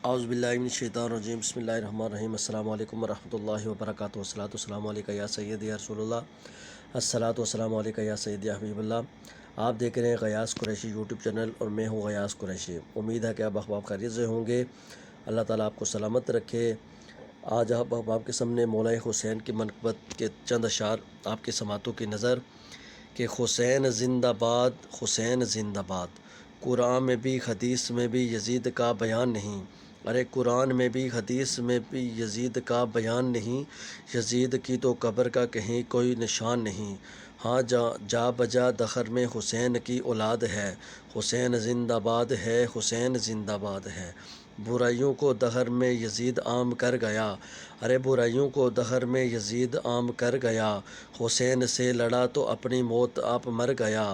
اعوذ باللہ من الشیطان الرجیم بسم اللہ الرحمن الرحیم السلام علیکم ورحمۃ اللہ وبرکاتہ والصلاۃ والسلام علیکہ یا سیدی یا رسول اللہ الصلاۃ والسلام علیکہ یا سیدی یا حبیب اللہ۔ آپ دیکھ رہے ہیں غیاث قریشی یوٹیوب چینل اور میں ہوں غیاث قریشی۔ امید ہے کہ آپ احباب خیریت سے ہوں گے، اللہ تعالیٰ آپ کو سلامت رکھے۔ آج آپ احباب کے سامنے مولا حسین کی منقبت کے چند اشعار آپ کے سماعتوں کی نظر کہ حسین زندہ باد، حسین زندہ باد۔ قرآن میں بھی حدیث میں بھی یزید کا بیان نہیں، ارے قرآن میں بھی حدیث میں بھی یزید کا بیان نہیں، یزید کی تو قبر کا کہیں کوئی نشان نہیں۔ ہاں جا بجا دخر میں حسین کی اولاد ہے، حسین زندہ باد ہے، حسین زندہ باد ہے۔ برائیوں کو دہر میں یزید عام کر گیا، ارے برائیوں کو دہر میں یزید عام کر گیا، حسین سے لڑا تو اپنی موت آپ مر گیا،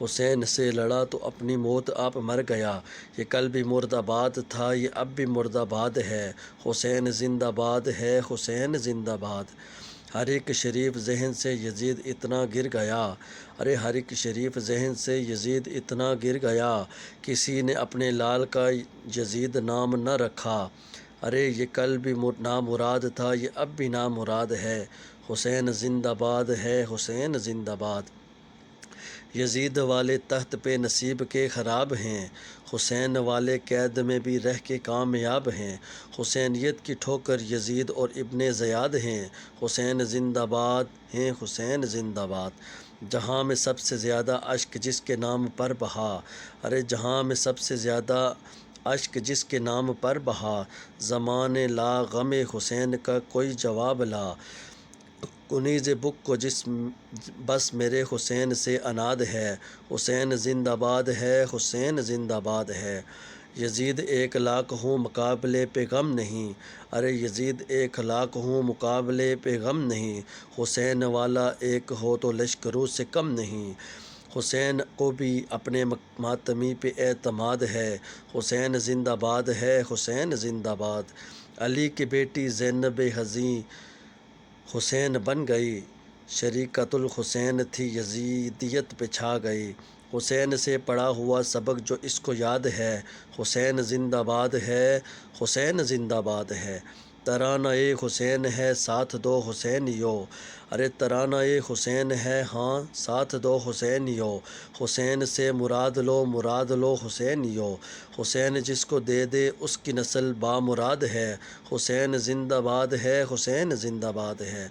حسین سے لڑا تو اپنی موت آپ مر گیا۔ یہ کل بھی مرد آباد تھا، یہ اب بھی مرد آباد ہے، حسین زندہ باد ہے، حسین زندہ باد۔ ہر ایک شریف ذہن سے یزید اتنا گر گیا، ارے ہر ایک شریف ذہن سے یزید اتنا گر گیا، کسی نے اپنے لال کا یزید نام نہ رکھا، ارے یہ کل بھی نامراد تھا، یہ اب بھی نامراد ہے، حسین زندہ باد ہے، حسین زندہ باد۔ یزید والے تخت پہ نصیب کے خراب ہیں، حسین والے قید میں بھی رہ کے کامیاب ہیں، حسینیت کی ٹھوکر یزید اور ابن زیاد ہیں، حسین زندہ باد ہیں، حسین زندہ باد۔ جہاں میں سب سے زیادہ اشک جس کے نام پر بہا، ارے جہاں میں سب سے زیادہ اشک جس کے نام پر بہا، زمانے لا غم حسین کا کوئی جواب لا، کنیز بک کو جس بس میرے حسین سے اناد ہے، حسین زندہ باد ہے، حسین زندہ باد ہے۔ یزید ایک لاکھ ہوں مقابلے پہ غم نہیں، ارے یزید ایک لاکھ ہوں مقابلے پہ غم نہیں، حسین والا ایک ہو تو لشکروں سے کم نہیں، حسین کو بھی اپنے ماتمی پہ اعتماد ہے، حسین زندہ باد ہے، حسین زندہ باد۔ علی کی بیٹی زینب حزیں حسین بن گئی، شریکۃ الحسین تھی یزیدیت پہ چھا گئی، حسین سے پڑھا ہوا سبق جو اس کو یاد ہے، حسین زندہ باد ہے، حسین زندہ باد ہے۔ ترانہ حسین ہے ساتھ دو حسینیو، ارے ترانہ حسین ہے ہاں ساتھ دو حسینیو، حسین سے مراد لو مراد لو حسینیو، حسین جس کو دے دے اس کی نسل بامراد ہے، حسین زندہ باد ہے، حسین زندہ باد ہے۔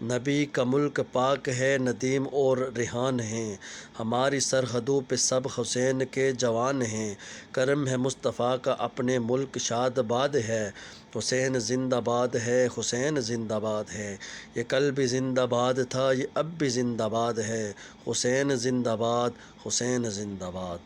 نبی کا ملک پاک ہے ندیم اور ریحان ہیں، ہماری سرحدوں پہ سب حسین کے جوان ہیں، کرم ہے مصطفیٰ کا اپنے ملک شاد باد ہے، حسین زندہ باد ہے، حسین زندہ باد ہے۔ یہ کل بھی زندہ باد تھا، یہ اب بھی زندہ باد ہے، حسین زندہ باد، حسین زندہ باد۔